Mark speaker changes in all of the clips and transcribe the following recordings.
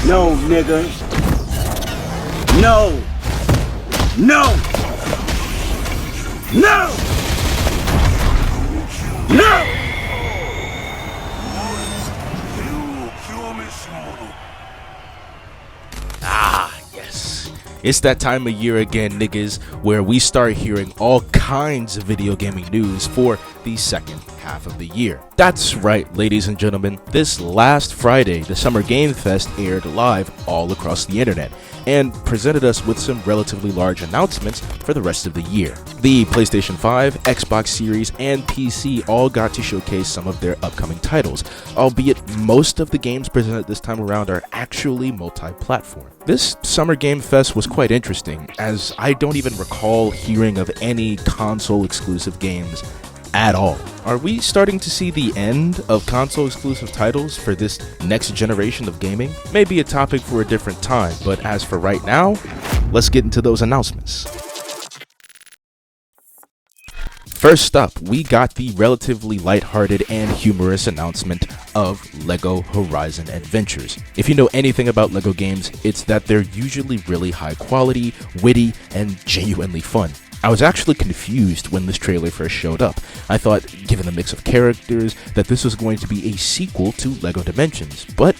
Speaker 1: No, nigga. No. No. No. No.
Speaker 2: Yes. It's that time of year again, niggas, where we start hearing all kinds of video gaming news for the second half of the year. That's right, ladies and gentlemen, this last Friday, the Summer Game Fest aired live all across the internet and presented us with some relatively large announcements for the rest of the year. The PlayStation 5, Xbox Series, and PC all got to showcase some of their upcoming titles, albeit most of the games presented this time around are actually multi-platform. This Summer Game Fest was quite interesting, as I don't even recall hearing of any console-exclusive games at all. Are we starting to see the end of console-exclusive titles for this next generation of gaming? Maybe a topic for a different time, but as for right now, let's get into those announcements. First up, we got the relatively lighthearted and humorous announcement of LEGO Horizon Adventures. If you know anything about LEGO games, it's that they're usually really high quality, witty, and genuinely fun. I was actually confused when this trailer first showed up. I thought, given the mix of characters, that this was going to be a sequel to LEGO Dimensions, but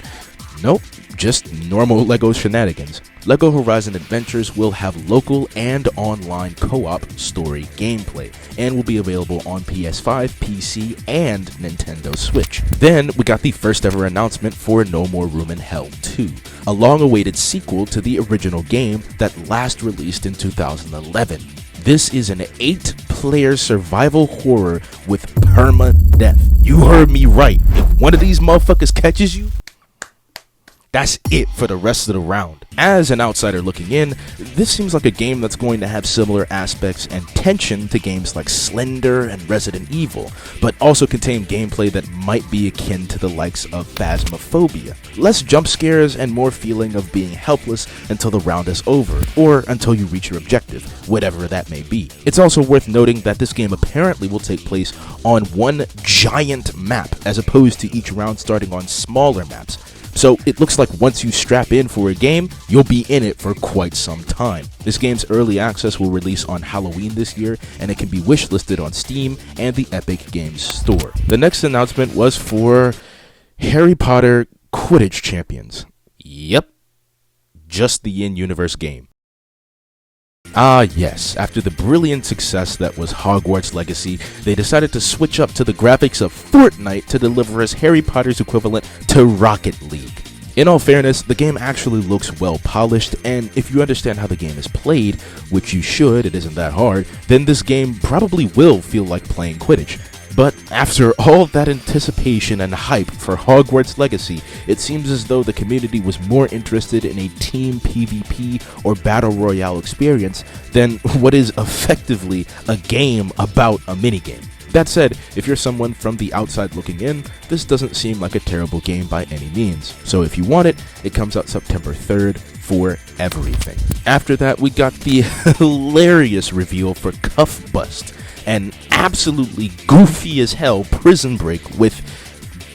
Speaker 2: nope, just normal LEGO shenanigans. LEGO Horizon Adventures will have local and online co-op story gameplay, and will be available on PS5, PC, and Nintendo Switch. Then, we got the first ever announcement for No More Room in Hell 2, a long-awaited sequel to the original game that last released in 2011. This is an 8-player survival horror with perma-death. You heard me right. If one of these motherfuckers catches you, that's it for the rest of the round. As an outsider looking in, this seems like a game that's going to have similar aspects and tension to games like Slender and Resident Evil, but also contain gameplay that might be akin to the likes of Phasmophobia. Less jump scares and more feeling of being helpless until the round is over, or until you reach your objective, whatever that may be. It's also worth noting that this game apparently will take place on one giant map, as opposed to each round starting on smaller maps. So it looks like once you strap in for a game, you'll be in it for quite some time. This game's early access will release on Halloween this year, and it can be wishlisted on Steam and the Epic Games Store. The next announcement was for Harry Potter Quidditch Champions. Yep, just the in-universe game. Ah yes, after the brilliant success that was Hogwarts Legacy, they decided to switch up to the graphics of Fortnite to deliver us Harry Potter's equivalent to Rocket League. In all fairness, the game actually looks well polished, and if you understand how the game is played, which you should, it isn't that hard, then this game probably will feel like playing Quidditch. But after all that anticipation and hype for Hogwarts Legacy, it seems as though the community was more interested in a team PvP or battle royale experience than what is effectively a game about a minigame. That said, if you're someone from the outside looking in, this doesn't seem like a terrible game by any means. So if you want it, it comes out September 3rd for everything. After that, we got the hilarious reveal for Cuffbust, an absolutely goofy as hell prison break with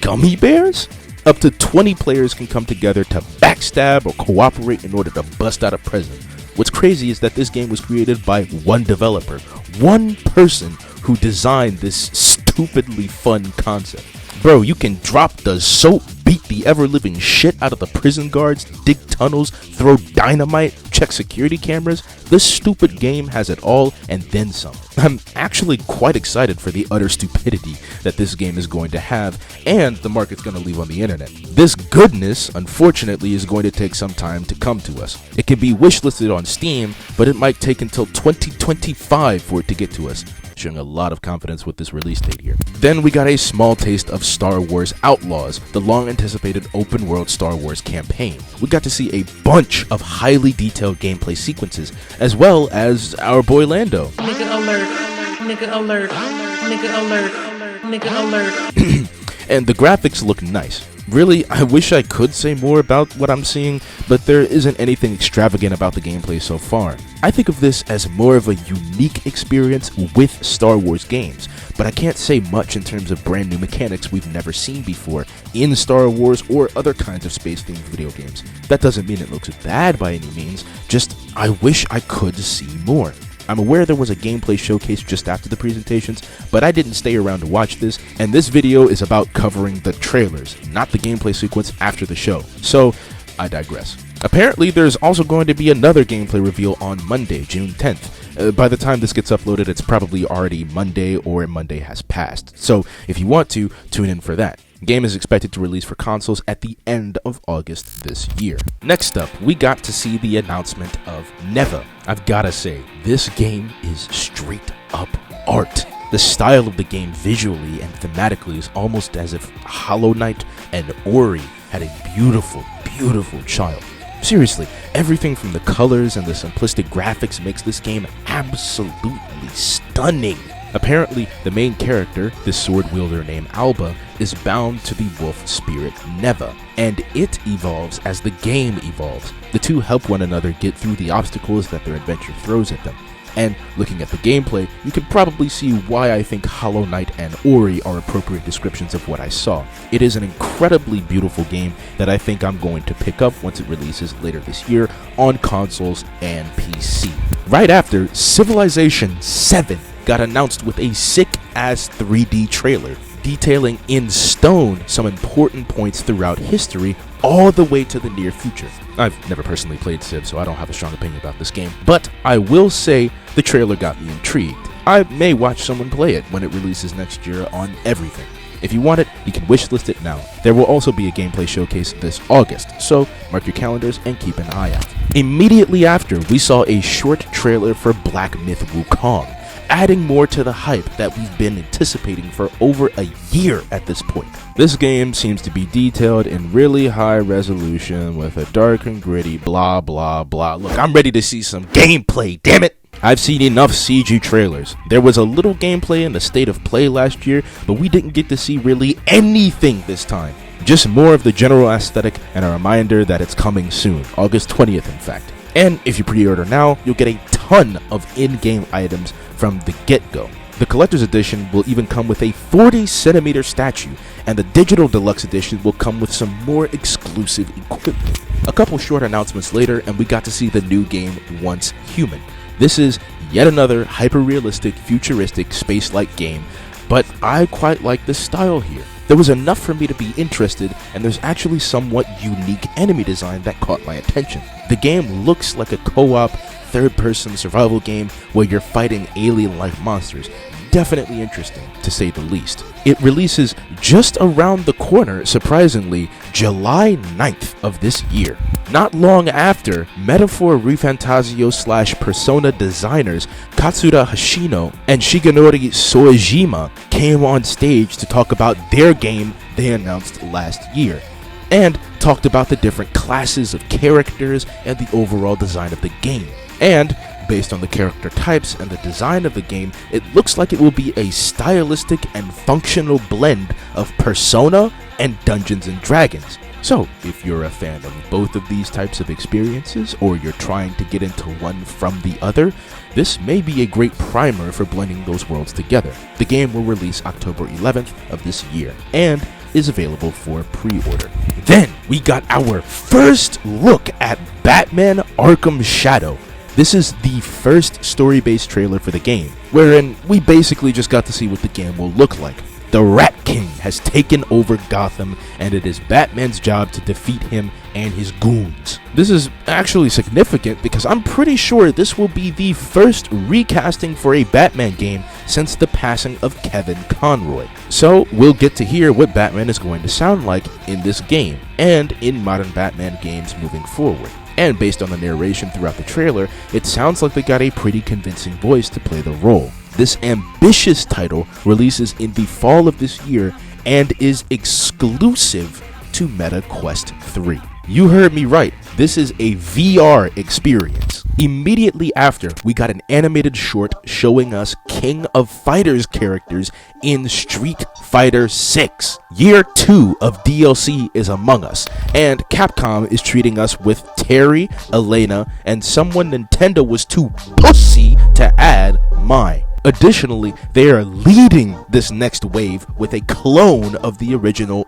Speaker 2: gummy bears? Up to 20 players can come together to backstab or cooperate in order to bust out of prison. What's crazy is that this game was created by one developer, one person who designed this stupidly fun concept. Bro, you can drop the soap, beat the ever-living shit out of the prison guards, dig tunnels, throw dynamite, check security cameras. This stupid game has it all and then some. I'm actually quite excited for the utter stupidity that this game is going to have and the market's going to leave on the internet. This goodness, unfortunately, is going to take some time to come to us. It can be wishlisted on Steam, but it might take until 2025 for it to get to us. Showing a lot of confidence with this release date here. Then we got a small taste of Star Wars Outlaws, the long-anticipated open-world Star Wars campaign. We got to see a bunch of highly detailed gameplay sequences, as well as our boy Lando.
Speaker 3: Nigga alert, nigga alert, nigga alert, nigga alert.
Speaker 2: And the graphics look nice. Really, I wish I could say more about what I'm seeing, but there isn't anything extravagant about the gameplay so far. I think of this as more of a unique experience with Star Wars games, but I can't say much in terms of brand new mechanics we've never seen before in Star Wars or other kinds of space-themed video games. That doesn't mean it looks bad by any means, just I wish I could see more. I'm aware there was a gameplay showcase just after the presentations, but I didn't stay around to watch this, and this video is about covering the trailers, not the gameplay sequence after the show. So, I digress. Apparently, there's also going to be another gameplay reveal on Monday, June 10th. By the time this gets uploaded, it's probably already Monday or Monday has passed. So, if you want to, tune in for that. The game is expected to release for consoles at the end of August this year. Next up, we got to see the announcement of Neva. I've gotta say, this game is straight up art. The style of the game visually and thematically is almost as if Hollow Knight and Ori had a beautiful, beautiful child. Seriously, everything from the colors and the simplistic graphics makes this game absolutely stunning. Apparently, the main character, this sword wielder named Alba, is bound to the wolf spirit Neva, and it evolves as the game evolves. The two help one another get through the obstacles that their adventure throws at them. And looking at the gameplay, you can probably see why I think Hollow Knight and Ori are appropriate descriptions of what I saw. It is an incredibly beautiful game that I think I'm going to pick up once it releases later this year on consoles and PC. Right after, Civilization 7 got announced with a sick-ass 3D trailer, detailing in stone some important points throughout history all the way to the near future. I've never personally played Civ, so I don't have a strong opinion about this game, but I will say the trailer got me intrigued. I may watch someone play it when it releases next year on everything. If you want it, you can wishlist it now. There will also be a gameplay showcase this August, so mark your calendars and keep an eye out. Immediately after, we saw a short trailer for Black Myth Wukong, adding more to the hype that we've been anticipating for over a year at this point. This game seems to be detailed in really high resolution with a dark and gritty blah blah blah. Look, I'm ready to see some gameplay, damn it! I've seen enough CG trailers. There was a little gameplay in the State of Play last year, but we didn't get to see really anything this time. Just more of the general aesthetic and a reminder that it's coming soon, August 20th in fact. And if you pre-order now, you'll get a ton of in-game items from the get-go. The collector's edition will even come with a 40cm statue, and the digital deluxe edition will come with some more exclusive equipment. A couple short announcements later, and we got to see the new game Once Human. This is yet another hyper-realistic, futuristic, space-like game, but I quite like the style here. There was enough for me to be interested, and there's actually somewhat unique enemy design that caught my attention. The game looks like a co-op, third-person survival game where you're fighting alien-like monsters. Definitely interesting, to say the least. It releases just around the corner, surprisingly, July 9th of this year. Not long after, Metaphor ReFantazio / Persona designers Katsura Hashino and Shigenori Soejima came on stage to talk about their game they announced last year, and talked about the different classes of characters and the overall design of the game. And based on the character types and the design of the game, it looks like it will be a stylistic and functional blend of Persona and Dungeons & Dragons. So, if you're a fan of both of these types of experiences, or you're trying to get into one from the other, this may be a great primer for blending those worlds together. The game will release October 11th of this year, and is available for pre-order. Then, we got our first look at Batman Arkham Shadow. This is the first story-based trailer for the game, wherein we basically just got to see what the game will look like. The Rat King has taken over Gotham, and it is Batman's job to defeat him and his goons. This is actually significant because I'm pretty sure this will be the first recasting for a Batman game since the passing of Kevin Conroy. So we'll get to hear what Batman is going to sound like in this game, and in modern Batman games moving forward. And based on the narration throughout the trailer, it sounds like they got a pretty convincing voice to play the role. This ambitious title releases in the fall of this year and is exclusive to Meta Quest 3. You heard me right, this is a VR experience. Immediately after, we got an animated short showing us King of Fighters characters in Street Fighter 6. Year 2 of DLC is among us, and Capcom is treating us with Terry, Elena, and someone Nintendo was too pussy to add, Mai. Additionally, they are leading this next wave with a clone of the original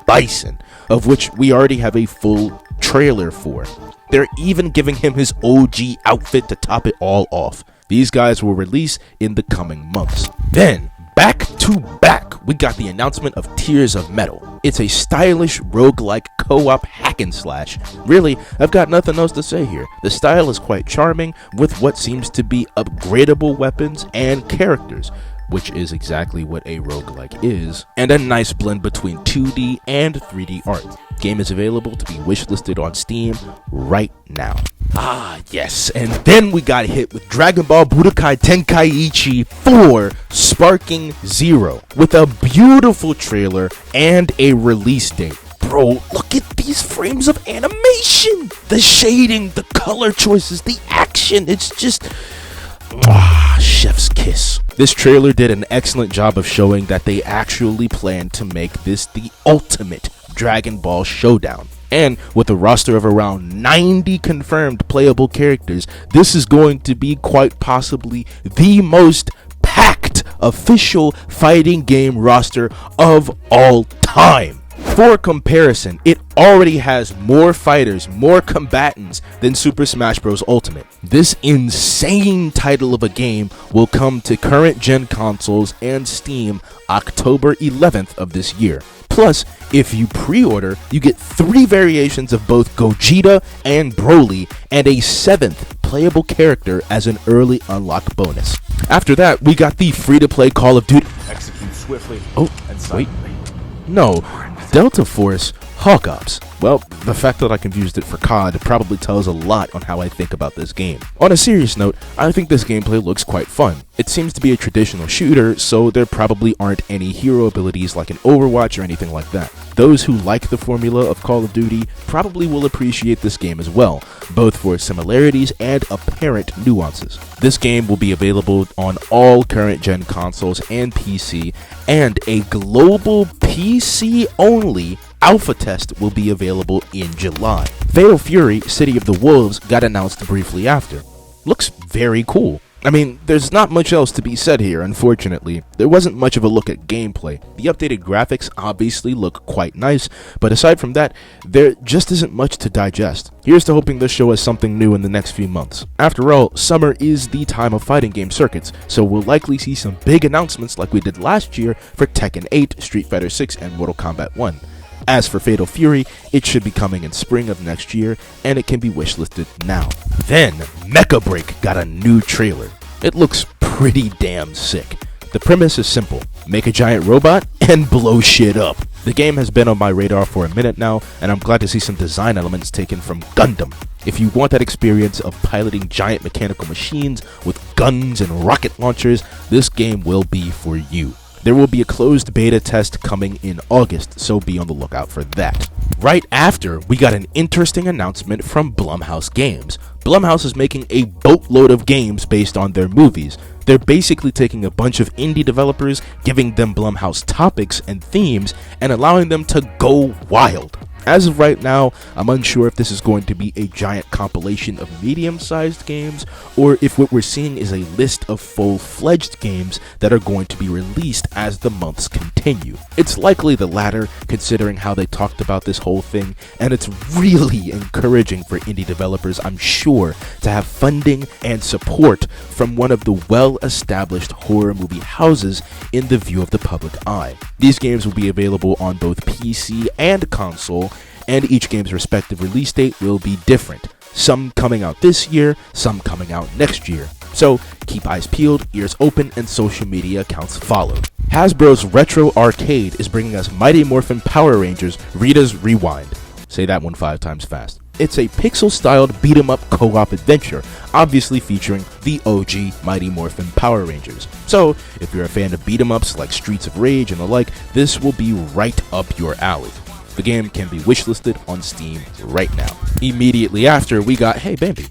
Speaker 2: Bison, of which we already have a full trailer for. They're even giving him his OG outfit to top it all off. These guys will release in the coming months. Then, back to back, we got the announcement of Tears of Metal. It's a stylish roguelike co-op hack and slash. Really, I've got nothing else to say here. The style is quite charming with what seems to be upgradable weapons and characters, which is exactly what a roguelike is, and a nice blend between 2D and 3D art. Game is available to be wishlisted on Steam right now. Ah, yes, and then we got hit with Dragon Ball Budokai Tenkaichi 4 Sparking Zero with a beautiful trailer and a release date. Bro, look at these frames of animation! The shading, the color choices, the action, it's just... chef's kiss. This trailer did an excellent job of showing that they actually plan to make this the ultimate Dragon Ball showdown. And with a roster of around 90 confirmed playable characters, this is going to be quite possibly the most packed official fighting game roster of all time. For comparison, it already has more fighters, more combatants than Super Smash Bros. Ultimate. This insane title of a game will come to current gen consoles and Steam October 11th of this year. Plus, if you pre-order, you get 3 variations of both Gogeta and Broly, and a 7th playable character as an early unlock bonus. After that, we got the free-to-play Call of Duty.
Speaker 1: Execute swiftly and
Speaker 2: Wait.
Speaker 1: silently.
Speaker 2: No, Delta Force Hawk Ops. Well, the fact that I confused it for COD probably tells a lot on how I think about this game. On a serious note, I think this gameplay looks quite fun. It seems to be a traditional shooter, so there probably aren't any hero abilities like in Overwatch or anything like that. Those who like the formula of Call of Duty probably will appreciate this game as well, both for similarities and apparent nuances. This game will be available on all current gen consoles and PC, and a global PC-only alpha test will be available in July. Fatal Fury City of the Wolves got announced briefly after. Looks very cool. I mean, there's not much else to be said here, unfortunately. There wasn't much of a look at gameplay. The updated graphics obviously look quite nice, but aside from that, there just isn't much to digest. Here's to hoping this show us something new in the next few months. After all, summer is the time of fighting game circuits, so we'll likely see some big announcements like we did last year for Tekken 8, Street Fighter 6, and Mortal Kombat 1. As for Fatal Fury, it should be coming in spring of next year, and it can be wishlisted now. Then, MechaBreak got a new trailer. It looks pretty damn sick. The premise is simple: make a giant robot and blow shit up. The game has been on my radar for a minute now, and I'm glad to see some design elements taken from Gundam. If you want that experience of piloting giant mechanical machines with guns and rocket launchers, this game will be for you. There will be a closed beta test coming in August, so be on the lookout for that. Right after, we got an interesting announcement from Blumhouse Games. Blumhouse is making a boatload of games based on their movies. They're basically taking a bunch of indie developers, giving them Blumhouse topics and themes, and allowing them to go wild. As of right now, I'm unsure if this is going to be a giant compilation of medium-sized games, or if what we're seeing is a list of full-fledged games that are going to be released as the months continue. It's likely the latter, considering how they talked about this whole thing, and it's really encouraging for indie developers, I'm sure, to have funding and support from one of the well-established horror movie houses in the view of the public eye. These games will be available on both PC and console, and each game's respective release date will be different. Some coming out this year, some coming out next year. So keep eyes peeled, ears open, and social media accounts followed. Hasbro's Retro Arcade is bringing us Mighty Morphin Power Rangers Rita's Rewind. Say that one 5 times fast. It's a pixel-styled beat-em-up co-op adventure, obviously featuring the OG Mighty Morphin Power Rangers. So, if you're a fan of beat-em-ups like Streets of Rage and the like, this will be right up your alley. The game can be wishlisted on Steam right now. Immediately after, we got Hey Bambi,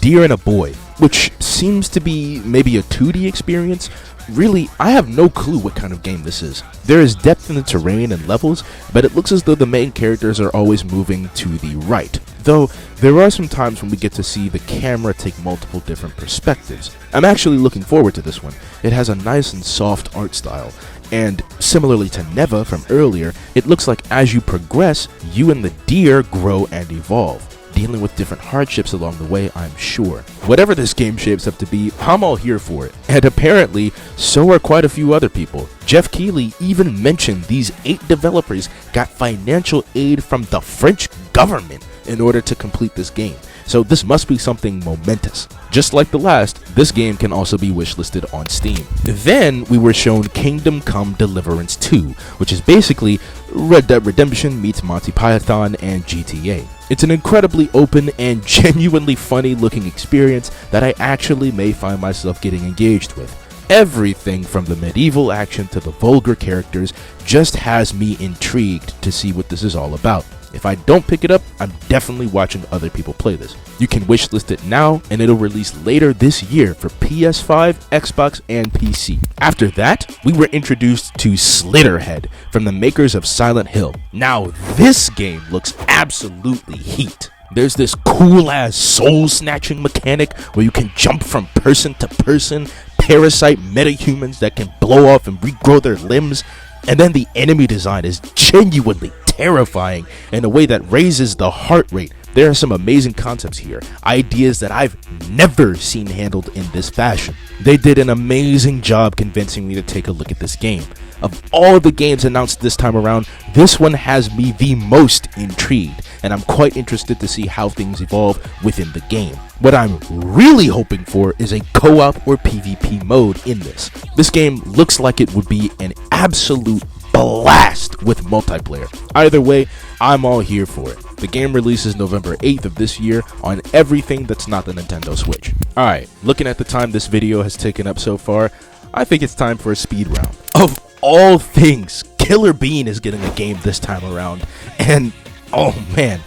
Speaker 2: Deer and a Boy, which seems to be maybe a 2D experience. Really, I have no clue what kind of game this is. There is depth in the terrain and levels, but it looks as though the main characters are always moving to the right. Though, there are some times when we get to see the camera take multiple different perspectives. I'm actually looking forward to this one. It has a nice and soft art style, and similarly to Neva from earlier, it looks like as you progress, you and the deer grow and evolve, dealing with different hardships along the way, I'm sure. Whatever this game shapes up to be, I'm all here for it. And apparently, so are quite a few other people. Jeff Keighley even mentioned these 8 developers got financial aid from the French government in order to complete this game. So this must be something momentous. Just like the last, this game can also be wishlisted on Steam. Then we were shown Kingdom Come Deliverance 2, which is basically Red Dead Redemption meets Monty Python and GTA. It's an incredibly open and genuinely funny looking experience that I actually may find myself getting engaged with. Everything from the medieval action to the vulgar characters just has me intrigued to see what this is all about. If I don't pick it up, I'm definitely watching other people play this. You can wishlist it now, and it'll release later this year for PS5, Xbox, and PC. After that, we were introduced to Slitterhead from the makers of Silent Hill. Now, this game looks absolutely heat. There's this cool-ass soul-snatching mechanic where you can jump from person to person, parasite metahumans that can blow off and regrow their limbs, and then the enemy design is genuinely terrifying in a way that raises the heart rate. There are some amazing concepts here, ideas that I've never seen handled in this fashion. They did an amazing job convincing me to take a look at this game. Of all the games announced this time around, this one has me the most intrigued, and I'm quite interested to see how things evolve within the game. What I'm really hoping for is a co-op or PvP mode in this. This game looks like it would be an absolute blast with multiplayer. Either way, I'm all here for it. The game releases November 8th of this year on everything that's not the Nintendo Switch. Alright, looking at the time this video has taken up so far, I think it's time for a speed round. Of all things, Killer Bean is getting a game this time around, and oh man,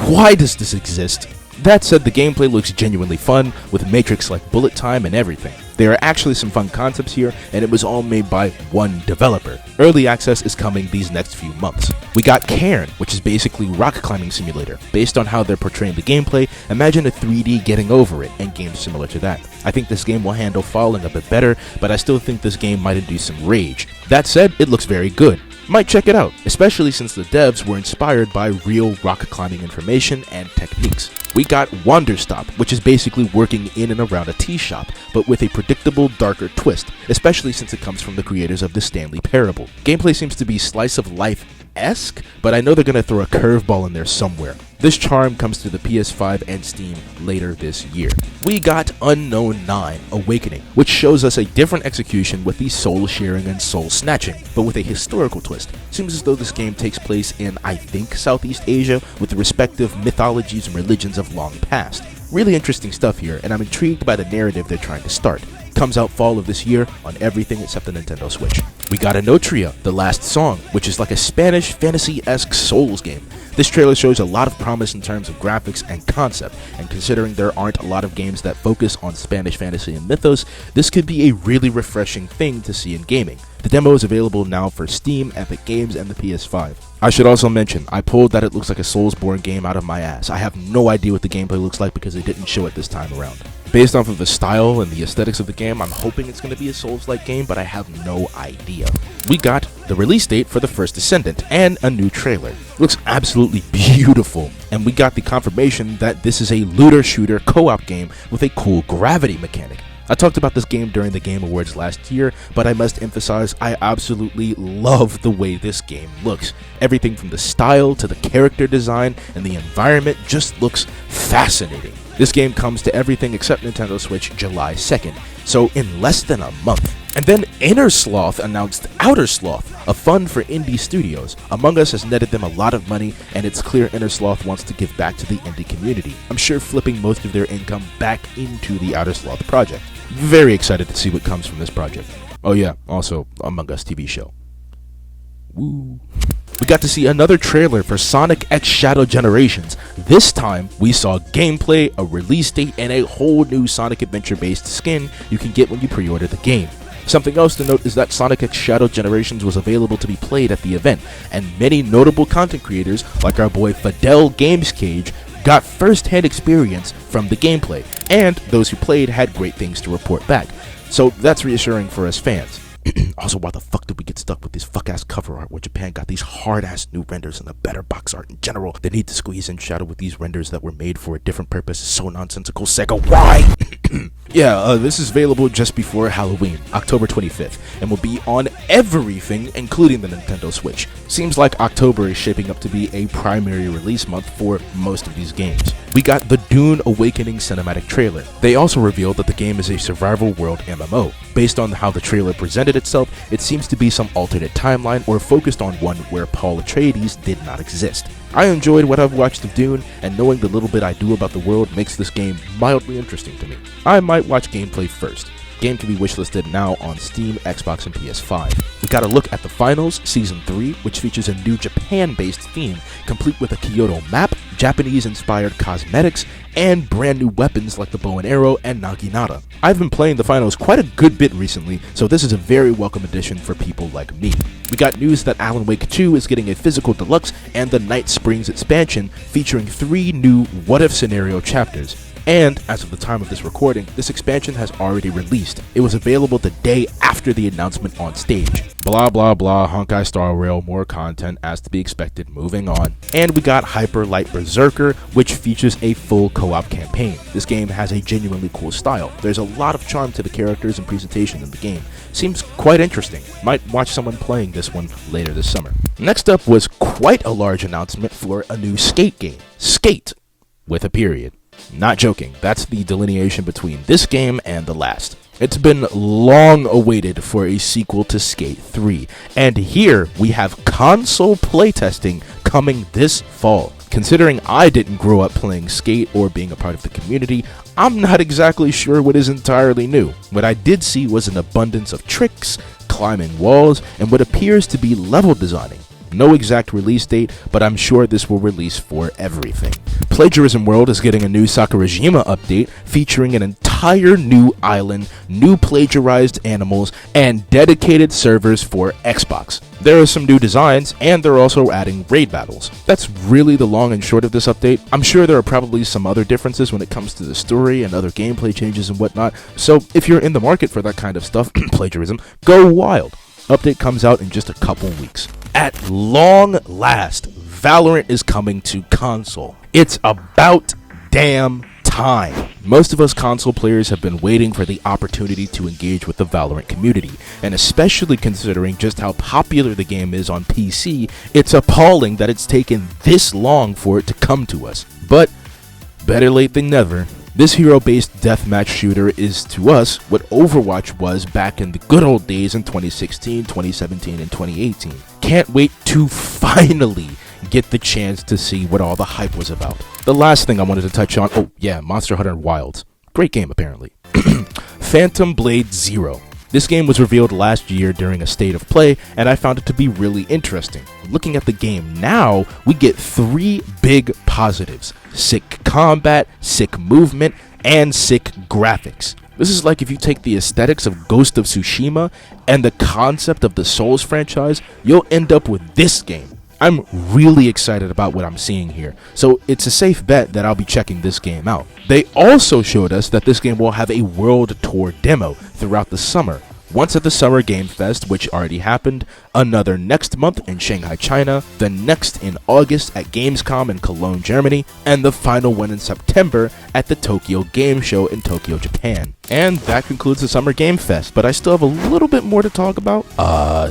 Speaker 2: why does this exist? That said, the gameplay looks genuinely fun, with matrix like bullet time and everything. There are actually some fun concepts here, and it was all made by one developer. Early access is coming these next few months. We got Cairn, which is basically rock climbing simulator. Based on how they're portraying the gameplay, imagine a 3D getting over it, and games similar to that. I think this game will handle falling a bit better, but I still think this game might induce some rage. That said, it looks very good. Might check it out, especially since the devs were inspired by real rock climbing information and techniques. We got Wanderstop, which is basically working in and around a tea shop, but with a predictable, darker twist, especially since it comes from the creators of the Stanley Parable. Gameplay seems to be slice of life-esque, but I know they're gonna throw a curveball in there somewhere. This charm comes to the PS5 and Steam later this year. We got Unknown 9 Awakening, which shows us a different execution with the soul sharing and soul snatching, but with a historical twist. Seems as though this game takes place in, I think, Southeast Asia, with the respective mythologies and religions of long past. Really interesting stuff here, and I'm intrigued by the narrative they're trying to start. Comes out fall of this year on everything except the Nintendo Switch. We got Enotria, The Last Song, which is like a Spanish fantasy-esque Souls game. This trailer shows a lot of promise in terms of graphics and concept, and considering there aren't a lot of games that focus on Spanish fantasy and mythos, this could be a really refreshing thing to see in gaming. The demo is available now for Steam, Epic Games, and the PS5. I should also mention, I pulled that it looks like a Soulsborne game out of my ass. I have no idea what the gameplay looks like because they didn't show it this time around. Based off of the style and the aesthetics of the game, I'm hoping it's going to be a Souls-like game, but I have no idea. We got the release date for the First Descendant and a new trailer. Looks absolutely beautiful, and we got the confirmation that this is a looter-shooter co-op game with a cool gravity mechanic. I talked about this game during the Game Awards last year, but I must emphasize I absolutely love the way this game looks. Everything from the style to the character design and the environment just looks fascinating. This game comes to everything except Nintendo Switch July 2nd, so in less than a month. And then Outersloth announced Outersloth, a fund for indie studios. Among Us has netted them a lot of money, and it's clear Outersloth wants to give back to the indie community. I'm sure flipping most of their income back into the Outersloth project. Very excited to see what comes from this project. Oh yeah, also Among Us TV show. Woo. we got to see another trailer for Sonic X Shadow Generations. This time, we saw gameplay, a release date, and a whole new Sonic Adventure-based skin you can get when you pre-order the game. Something else to note is that Sonic X Shadow Generations was available to be played at the event, and many notable content creators, like our boy Fidel Gamescage, got first-hand experience from the gameplay, and those who played had great things to report back. So that's reassuring for us fans. Also, why the fuck did we get stuck with this fuck-ass cover art where Japan got these hard-ass new renders and the better box art in general? They need to squeeze in Shadow with these renders that were made for a different purpose. It's so nonsensical, Sega. Why? Yeah, this is available just before Halloween, October 25th, and will be on everything, including the Nintendo Switch. Seems like October is shaping up to be a primary release month for most of these games. We got the Dune Awakening cinematic trailer. They also revealed that the game is a survival world MMO. Based on how the trailer presented itself, it seems to be some alternate timeline or focused on one where Paul Atreides did not exist. I enjoyed what I've watched of Dune, and knowing the little bit I do about the world makes this game mildly interesting to me. I might watch gameplay first. Game can be wishlisted now on Steam, Xbox, and PS5. We got a look at the finals, Season 3, which features a new Japan-based theme, complete with a Kyoto map, Japanese-inspired cosmetics, and brand new weapons like the bow and arrow and naginata. I've been playing the finals quite a good bit recently, so this is a very welcome addition for people like me. We got news that Alan Wake 2 is getting a physical deluxe and the Night Springs expansion featuring 3 new what-if scenario chapters. And, as of the time of this recording, this expansion has already released. It was available the day after the announcement on stage. Blah blah blah, Honkai Star Rail, more content as to be expected, moving on. And we got Hyper Light Berserker, which features a full co-op campaign. This game has a genuinely cool style. There's a lot of charm to the characters and presentation in the game. Seems quite interesting. Might watch someone playing this one later this summer. Next up was quite a large announcement for a new Skate game. Skate, with a period. Not joking, that's the delineation between this game and the last. It's been long awaited for a sequel to Skate 3, and here we have console playtesting coming this fall. Considering I didn't grow up playing Skate or being a part of the community, I'm not exactly sure what is entirely new. What I did see was an abundance of tricks, climbing walls, and what appears to be level designing. No exact release date, but I'm sure this will release for everything. Plagiarismworld is getting a new Sakurajima update featuring an entire new island, new plagiarized animals, and dedicated servers for Xbox. There are some new designs, and they're also adding raid battles. That's really the long and short of this update. I'm sure there are probably some other differences when it comes to the story and other gameplay changes and whatnot, so if you're in the market for that kind of stuff, plagiarism, go wild. Update comes out in just a couple weeks. At long last, Valorant is coming to console. It's about damn time. Most of us console players have been waiting for the opportunity to engage with the Valorant community, and especially considering just how popular the game is on PC, it's appalling that it's taken this long for it to come to us. But better late than never. This hero-based deathmatch shooter is to us what Overwatch was back in the good old days in 2016, 2017, and 2018. Can't wait to finally get the chance to see what all the hype was about. The last thing I wanted to touch on, oh yeah, Monster Hunter Wilds. Great game apparently. Phantom Blade Zero. This game was revealed last year during a state of play, and I found it to be really interesting. Looking at the game now, we get 3 big positives: sick combat, sick movement, and sick graphics. This is like if you take the aesthetics of Ghost of Tsushima and the concept of the Souls franchise, you'll end up with this game. I'm really excited about what I'm seeing here, so it's a safe bet that I'll be checking this game out. They also showed us that this game will have a world tour demo throughout the summer. Once at the Summer Game Fest, which already happened, another next month in Shanghai, China, the next in August at Gamescom in Cologne, Germany, and the final one in September at the Tokyo Game Show in Tokyo, Japan. And that concludes the Summer Game Fest, but I still have a little bit more to talk about.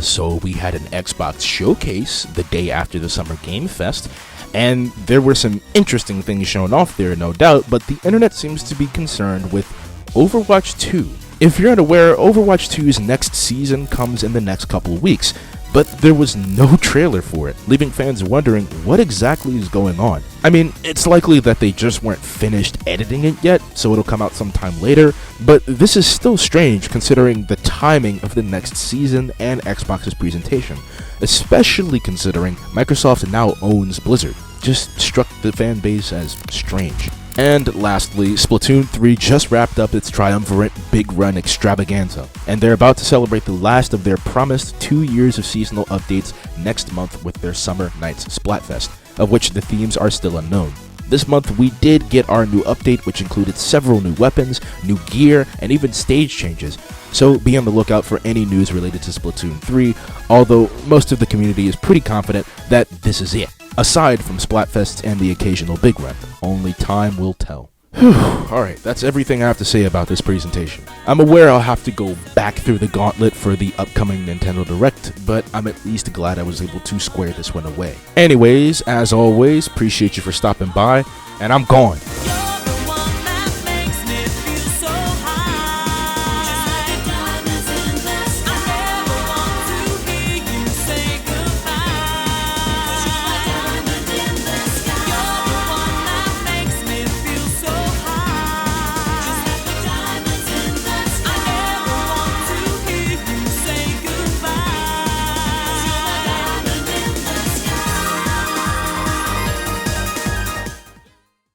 Speaker 2: So we had an Xbox showcase the day after the Summer Game Fest, and there were some interesting things shown off there, no doubt, but the internet seems to be concerned with Overwatch 2. If you're unaware, Overwatch 2's next season comes in the next couple of weeks. but there was no trailer for it, leaving fans wondering what exactly is going on. I mean, it's likely that they just weren't finished editing it yet, so it'll come out sometime later, but this is still strange considering the timing of the next season and Xbox's presentation, especially considering Microsoft now owns Blizzard. Just struck the fan base as strange. And lastly, Splatoon 3 just wrapped up its triumvirate Big Run extravaganza, and they're about to celebrate the last of their promised 2 years of seasonal updates next month with their Summer Nights Splatfest, of which the themes are still unknown. This month we did get our new update, which included several new weapons, new gear, and even stage changes, so be on the lookout for any news related to Splatoon 3, although most of the community is pretty confident that this is it. Aside from Splatfests and the occasional Big Run, only time will tell. Alright, that's everything I have to say about this presentation. I'm aware I'll have to go back through the gauntlet for the upcoming Nintendo Direct, but I'm at least glad I was able to square this one away. Anyways, as always, appreciate you for stopping by, and I'm gone.